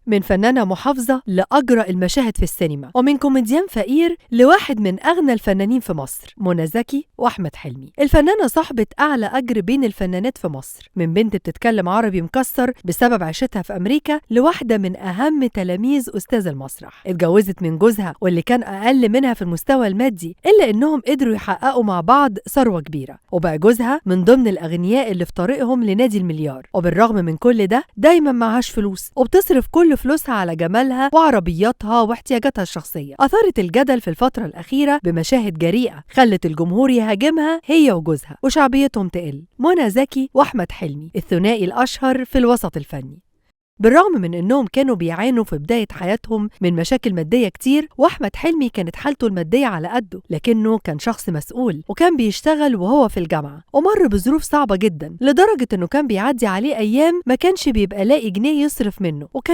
من فنانة محافظة لأجرأ المشاهد في السينما، ومن كوميديان فقير لواحد من أغنى الفنانين في مصر، منى زكي وأحمد حلمي. الفنانة صاحبة أعلى أجر بين الفنانات في مصر، من بنت بتتكلم عربي مكسر بسبب عيشتها في أمريكا لواحدة من أهم تلاميذ أستاذ المسرح. اتجوزت من جوزها واللي كان أقل منها في المستوى المادي، إلا إنهم قدروا يحققوا مع بعض ثروة كبيرة، وبقى جوزها من ضمن الأغنياء اللي في طريقهم لنادي المليار. وبالرغم من كل ده دايما معهاش فلوس، وبتصرف كل فلوسها على جمالها وعربياتها واحتياجاتها الشخصية. أثارت الجدل في الفترة الأخيرة بمشاهد جريئة خلت الجمهور يهاجمها هي وجوزها وشعبيتهم تقل. منى زكي وأحمد حلمي، الثنائي الأشهر في الوسط الفني. بالرغم من انهم كانوا بيعانوا في بداية حياتهم من مشاكل مادية كتير، واحمد حلمي كانت حالته المادية على قده، لكنه كان شخص مسؤول وكان بيشتغل وهو في الجامعة، ومر بظروف صعبة جدا لدرجة انه كان بيعدي عليه ايام ما كانش بيبقى لاقي جنيه يصرف منه، وكان